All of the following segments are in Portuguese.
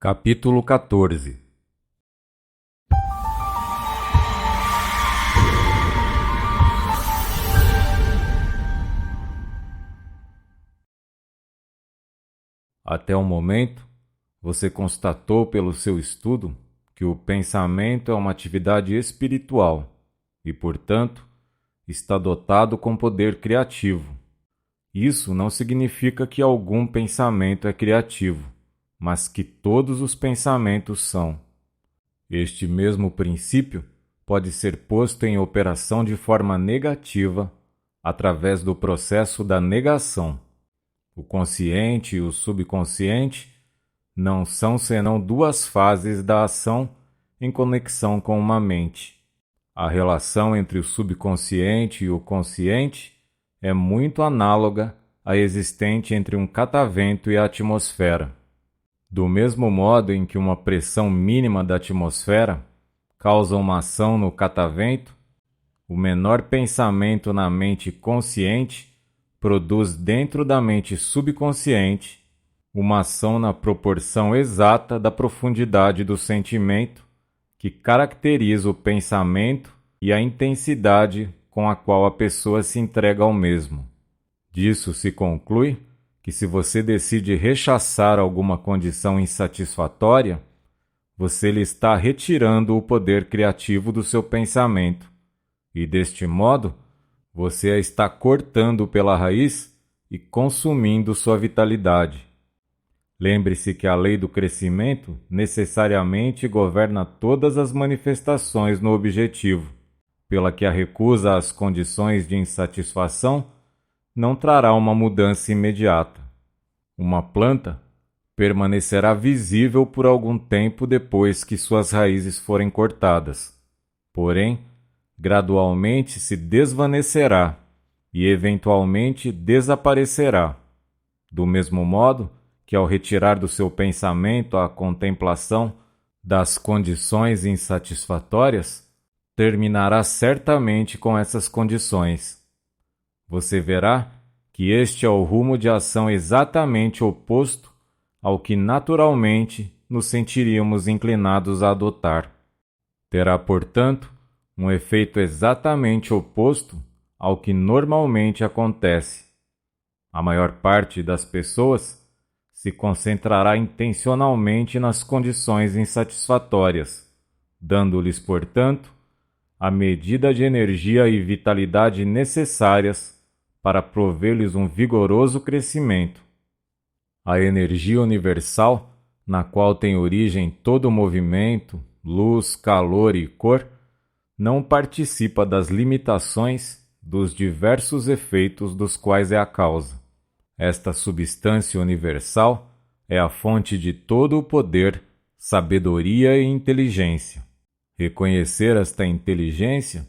Capítulo 14. Até o momento, você constatou pelo seu estudo que o pensamento é uma atividade espiritual e, portanto, está dotado com poder criativo. Isso não significa que algum pensamento é criativo, mas que todos os pensamentos são. Este mesmo princípio pode ser posto em operação de forma negativa através do processo da negação. O consciente e o subconsciente não são senão duas fases da ação em conexão com uma mente. A relação entre o subconsciente e o consciente é muito análoga à existente entre um catavento e a atmosfera. Do mesmo modo em que uma pressão mínima da atmosfera causa uma ação no catavento, o menor pensamento na mente consciente produz dentro da mente subconsciente uma ação na proporção exata da profundidade do sentimento que caracteriza o pensamento e a intensidade com a qual a pessoa se entrega ao mesmo. Disso se conclui que se você decide rechaçar alguma condição insatisfatória, você lhe está retirando o poder criativo do seu pensamento, e deste modo, você a está cortando pela raiz e consumindo sua vitalidade. Lembre-se que a lei do crescimento necessariamente governa todas as manifestações no objetivo, pela que a recusa às condições de insatisfação não trará uma mudança imediata. Uma planta permanecerá visível por algum tempo depois que suas raízes forem cortadas. Porém, gradualmente se desvanecerá e eventualmente desaparecerá. Do mesmo modo que ao retirar do seu pensamento a contemplação das condições insatisfatórias, terminará certamente com essas condições. Você verá que este é o rumo de ação exatamente oposto ao que naturalmente nos sentiríamos inclinados a adotar. Terá, portanto, um efeito exatamente oposto ao que normalmente acontece. A maior parte das pessoas se concentrará intencionalmente nas condições insatisfatórias, dando-lhes, portanto, a medida de energia e vitalidade necessárias para prover-lhes um vigoroso crescimento. A energia universal, na qual tem origem todo o movimento, luz, calor e cor, não participa das limitações dos diversos efeitos dos quais é a causa. Esta substância universal é a fonte de todo o poder, sabedoria e inteligência. Reconhecer esta inteligência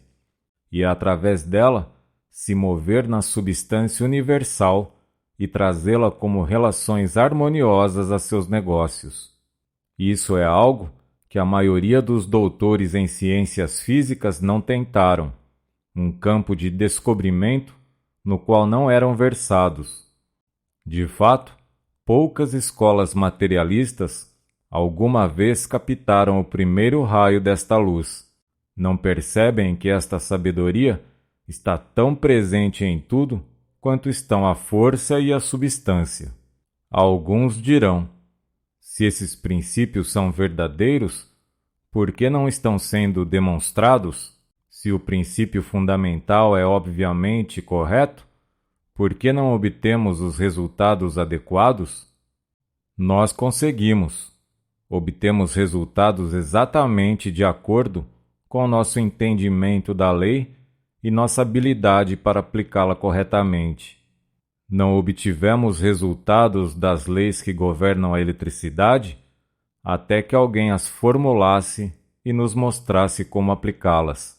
e, através dela, se mover na substância universal e trazê-la como relações harmoniosas a seus negócios. Isso é algo que a maioria dos doutores em ciências físicas não tentaram, um campo de descobrimento no qual não eram versados. De fato, poucas escolas materialistas alguma vez captaram o primeiro raio desta luz. Não percebem que esta sabedoria está tão presente em tudo quanto estão a força e a substância. Alguns dirão: se esses princípios são verdadeiros, por que não estão sendo demonstrados? Se o princípio fundamental é obviamente correto, por que não obtemos os resultados adequados? Nós conseguimos. Obtemos resultados exatamente de acordo com o nosso entendimento da lei e nossa habilidade para aplicá-la corretamente. Não obtivemos resultados das leis que governam a eletricidade até que alguém as formulasse e nos mostrasse como aplicá-las.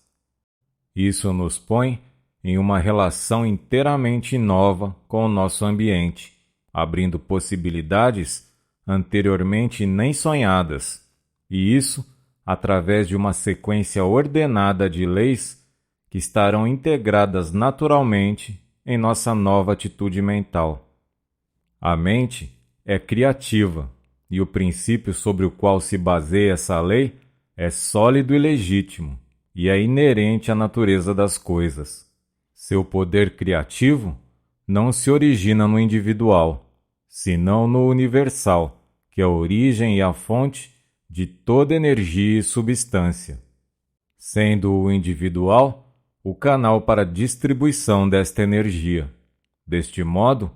Isso nos põe em uma relação inteiramente nova com o nosso ambiente, abrindo possibilidades anteriormente nem sonhadas, e isso através de uma sequência ordenada de leis que estarão integradas naturalmente em nossa nova atitude mental. A mente é criativa e o princípio sobre o qual se baseia essa lei é sólido e legítimo, e é inerente à natureza das coisas. Seu poder criativo não se origina no individual, senão no universal, que é a origem e a fonte de toda energia e substância, sendo o individual o canal para a distribuição desta energia. Deste modo,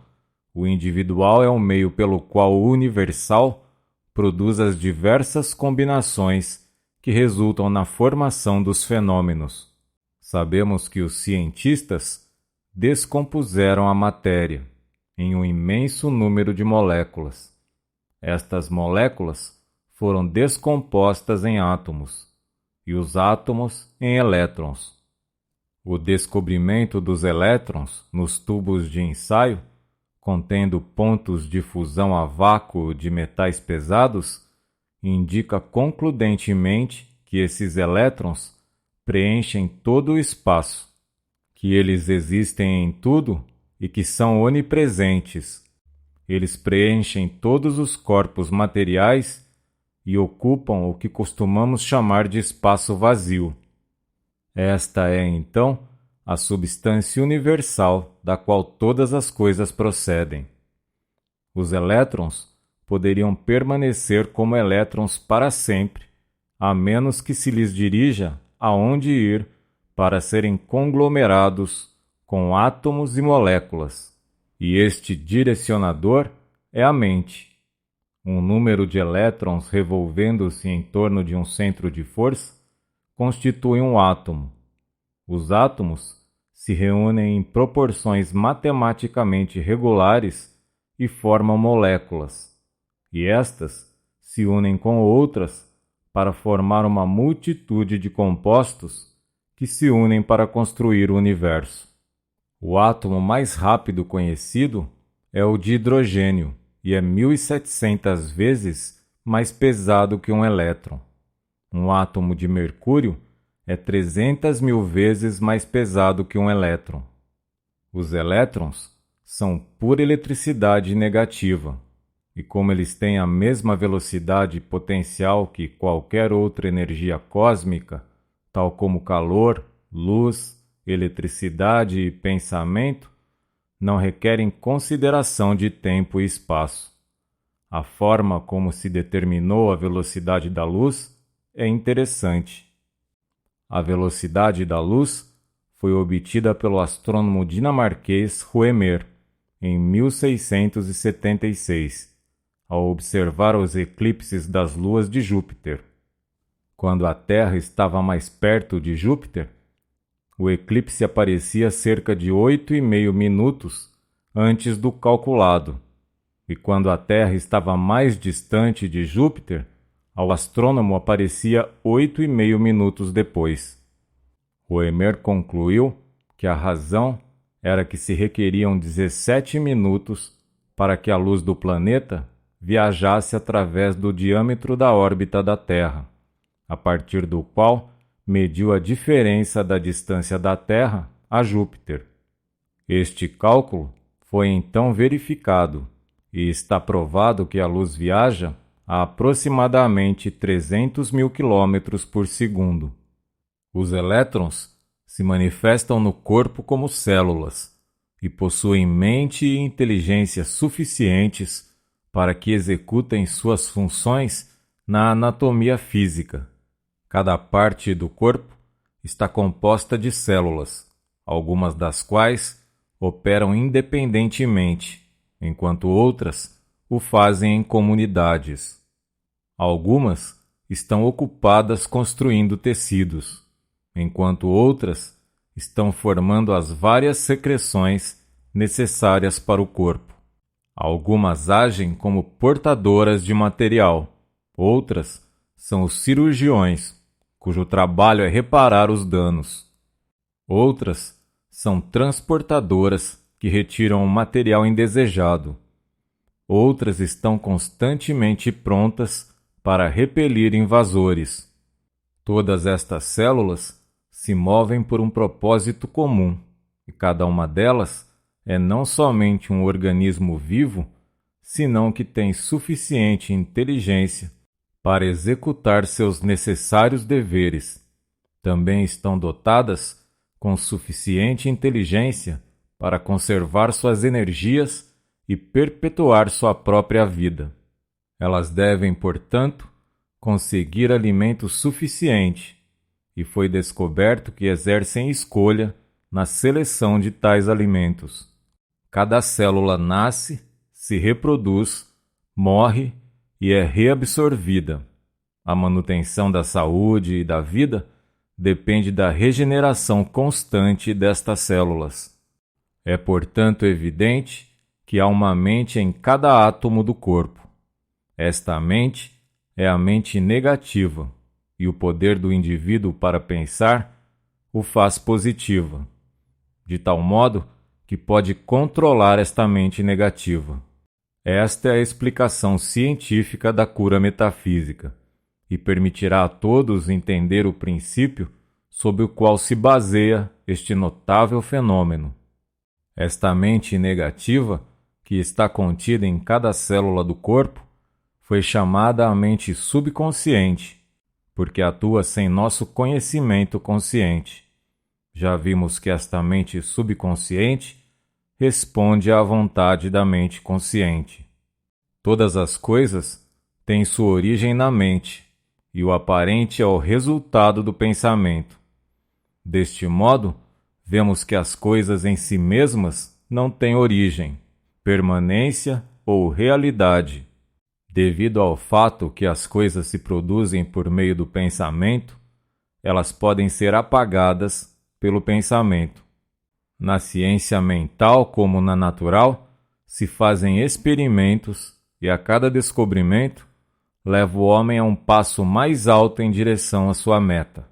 o individual é o meio pelo qual o universal produz as diversas combinações que resultam na formação dos fenômenos. Sabemos que os cientistas descompuseram a matéria em um imenso número de moléculas. Estas moléculas foram descompostas em átomos e os átomos em elétrons. O descobrimento dos elétrons nos tubos de ensaio, contendo pontos de fusão a vácuo de metais pesados, indica concludentemente que esses elétrons preenchem todo o espaço, que eles existem em tudo e que são onipresentes. Eles preenchem todos os corpos materiais e ocupam o que costumamos chamar de espaço vazio. Esta é, então, a substância universal da qual todas as coisas procedem. Os elétrons poderiam permanecer como elétrons para sempre, a menos que se lhes dirija aonde ir para serem conglomerados com átomos e moléculas. E este direcionador é a mente. Um número de elétrons revolvendo-se em torno de um centro de força constitui um átomo. Os átomos se reúnem em proporções matematicamente regulares e formam moléculas, e estas se unem com outras para formar uma multitude de compostos que se unem para construir o universo. O átomo mais rápido conhecido é o de hidrogênio e é 1.700 vezes mais pesado que um elétron. Um átomo de mercúrio é 300.000 vezes mais pesado que um elétron. Os elétrons são pura eletricidade negativa, e como eles têm a mesma velocidade potencial que qualquer outra energia cósmica, tal como calor, luz, eletricidade e pensamento, não requerem consideração de tempo e espaço. A forma como se determinou a velocidade da luz é interessante. A velocidade da luz foi obtida pelo astrônomo dinamarquês Ruemer em 1676, ao observar os eclipses das luas de Júpiter. Quando a Terra estava mais perto de Júpiter, o eclipse aparecia cerca de 8,5 minutos antes do calculado, e quando a Terra estava mais distante de Júpiter, ao astrônomo aparecia 8,5 minutos depois. Ruemer concluiu que a razão era que se requeriam 17 minutos para que a luz do planeta viajasse através do diâmetro da órbita da Terra, a partir do qual mediu a diferença da distância da Terra a Júpiter. Este cálculo foi então verificado e está provado que a luz viaja a aproximadamente 300.000 km por segundo. Os elétrons se manifestam no corpo como células e possuem mente e inteligência suficientes para que executem suas funções na anatomia física. Cada parte do corpo está composta de células, algumas das quais operam independentemente, enquanto outras o fazem em comunidades. Algumas estão ocupadas construindo tecidos, enquanto outras estão formando as várias secreções necessárias para o corpo. Algumas agem como portadoras de material, outras são os cirurgiões, cujo trabalho é reparar os danos. Outras são transportadoras que retiram o material indesejado. Outras estão constantemente prontas para repelir invasores. Todas estas células se movem por um propósito comum, e cada uma delas é não somente um organismo vivo, senão que têm suficiente inteligência para executar seus necessários deveres. Também estão dotadas com suficiente inteligência para conservar suas energias e perpetuar sua própria vida. Elas devem, portanto, conseguir alimento suficiente, e foi descoberto que exercem escolha na seleção de tais alimentos. Cada célula nasce, se reproduz, morre e é reabsorvida. A manutenção da saúde e da vida depende da regeneração constante destas células. É, portanto, evidente que há uma mente em cada átomo do corpo. Esta mente é a mente negativa, e o poder do indivíduo para pensar o faz positiva, de tal modo que pode controlar esta mente negativa. Esta é a explicação científica da cura metafísica, e permitirá a todos entender o princípio sobre o qual se baseia este notável fenômeno. Esta mente negativa, que está contida em cada célula do corpo, foi chamada a mente subconsciente, porque atua sem nosso conhecimento consciente. Já vimos que esta mente subconsciente responde à vontade da mente consciente. Todas as coisas têm sua origem na mente, e o aparente é o resultado do pensamento. Deste modo, vemos que as coisas em si mesmas não têm origem, permanência ou realidade. Devido ao fato que as coisas se produzem por meio do pensamento, elas podem ser apagadas pelo pensamento. Na ciência mental, como na natural, se fazem experimentos e a cada descobrimento leva o homem a um passo mais alto em direção à sua meta.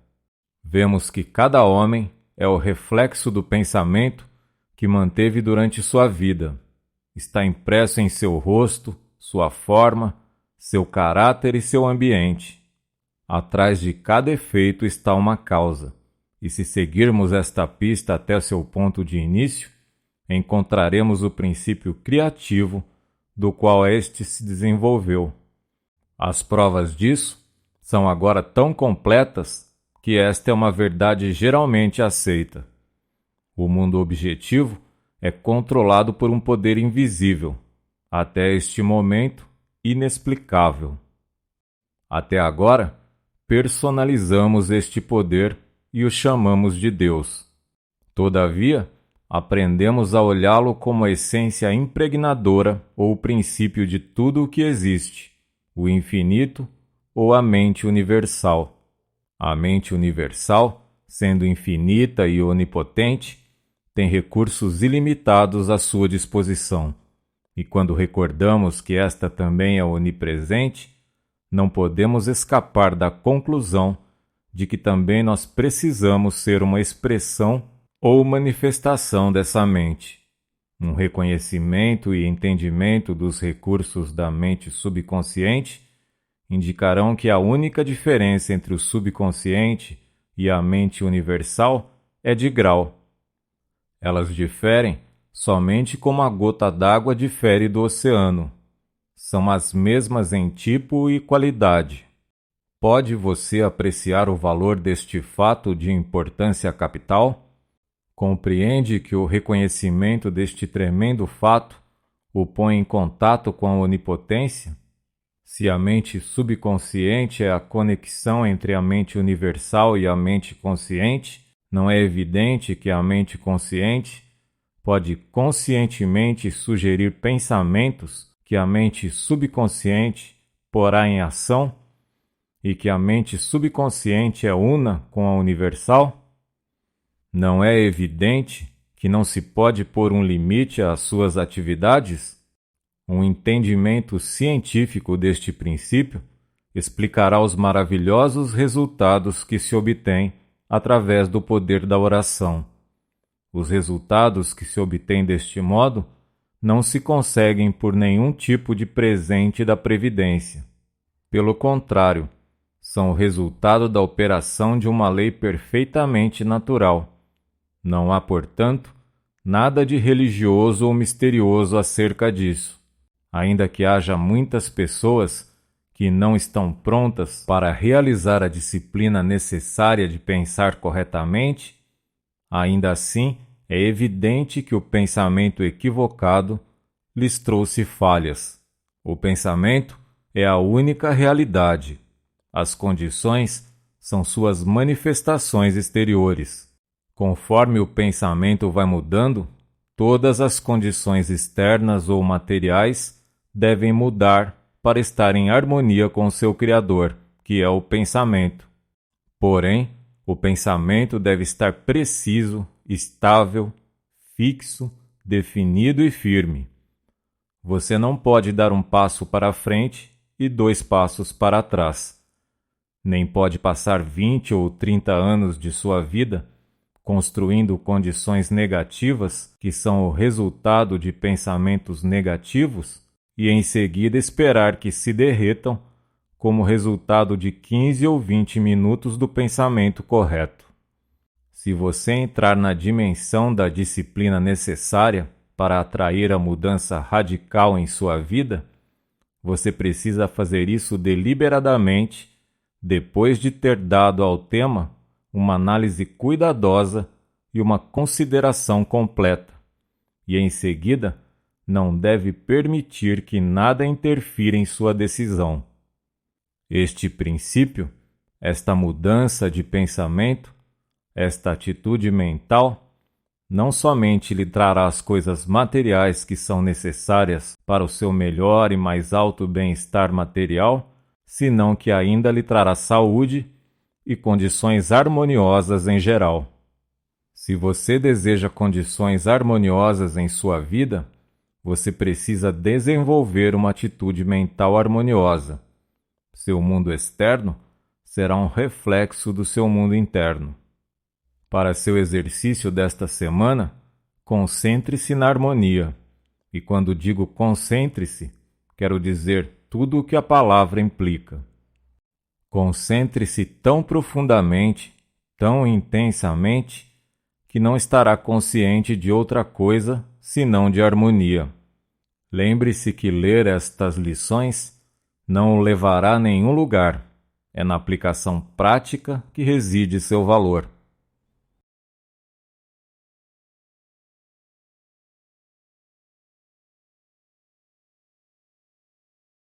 Vemos que cada homem é o reflexo do pensamento que manteve durante sua vida. Está impresso em seu rosto, sua forma, seu caráter e seu ambiente. Atrás de cada efeito está uma causa, e se seguirmos esta pista até seu ponto de início, encontraremos o princípio criativo do qual este se desenvolveu. As provas disso são agora tão completas que esta é uma verdade geralmente aceita. O mundo objetivo é controlado por um poder invisível, até este momento inexplicável. Até agora, personalizamos este poder e o chamamos de Deus. Todavia, aprendemos a olhá-lo como a essência impregnadora ou o princípio de tudo o que existe, o infinito ou a mente universal. A mente universal, sendo infinita e onipotente, tem recursos ilimitados à sua disposição. E quando recordamos que esta também é onipresente, não podemos escapar da conclusão de que também nós precisamos ser uma expressão ou manifestação dessa mente. Um reconhecimento e entendimento dos recursos da mente subconsciente indicarão que a única diferença entre o subconsciente e a mente universal é de grau. Elas diferem somente como a gota d'água difere do oceano. São as mesmas em tipo e qualidade. Pode você apreciar o valor deste fato de importância capital? Compreende que o reconhecimento deste tremendo fato o põe em contato com a onipotência? Se a mente subconsciente é a conexão entre a mente universal e a mente consciente, não é evidente que a mente consciente pode conscientemente sugerir pensamentos que a mente subconsciente porá em ação e que a mente subconsciente é una com a universal? Não é evidente que não se pode pôr um limite às suas atividades? Um entendimento científico deste princípio explicará os maravilhosos resultados que se obtêm através do poder da oração. Os resultados que se obtêm deste modo não se conseguem por nenhum tipo de presente da previdência. Pelo contrário, são o resultado da operação de uma lei perfeitamente natural. Não há, portanto, nada de religioso ou misterioso acerca disso. Ainda que haja muitas pessoas que não estão prontas para realizar a disciplina necessária de pensar corretamente, ainda assim é evidente que o pensamento equivocado lhes trouxe falhas. O pensamento é a única realidade. As condições são suas manifestações exteriores. Conforme o pensamento vai mudando, todas as condições externas ou materiais devem mudar para estar em harmonia com seu Criador, que é o pensamento. Porém, o pensamento deve estar preciso, estável, fixo, definido e firme. Você não pode dar um passo para frente e 2 passos para trás. Nem pode passar 20 ou 30 anos de sua vida construindo condições negativas que são o resultado de pensamentos negativos e em seguida esperar que se derretam como resultado de 15 ou 20 minutos do pensamento correto. Se você entrar na dimensão da disciplina necessária para atrair a mudança radical em sua vida, você precisa fazer isso deliberadamente, depois de ter dado ao tema uma análise cuidadosa e uma consideração completa, e em seguida não deve permitir que nada interfira em sua decisão. Este princípio, esta mudança de pensamento, esta atitude mental, não somente lhe trará as coisas materiais que são necessárias para o seu melhor e mais alto bem-estar material, senão que ainda lhe trará saúde e condições harmoniosas em geral. Se você deseja condições harmoniosas em sua vida, você precisa desenvolver uma atitude mental harmoniosa. Seu mundo externo será um reflexo do seu mundo interno. Para seu exercício desta semana, concentre-se na harmonia. E quando digo concentre-se, quero dizer tudo o que a palavra implica. Concentre-se tão profundamente, tão intensamente, que não estará consciente de outra coisa senão de harmonia. Lembre-se que ler estas lições não o levará a nenhum lugar. É na aplicação prática que reside seu valor.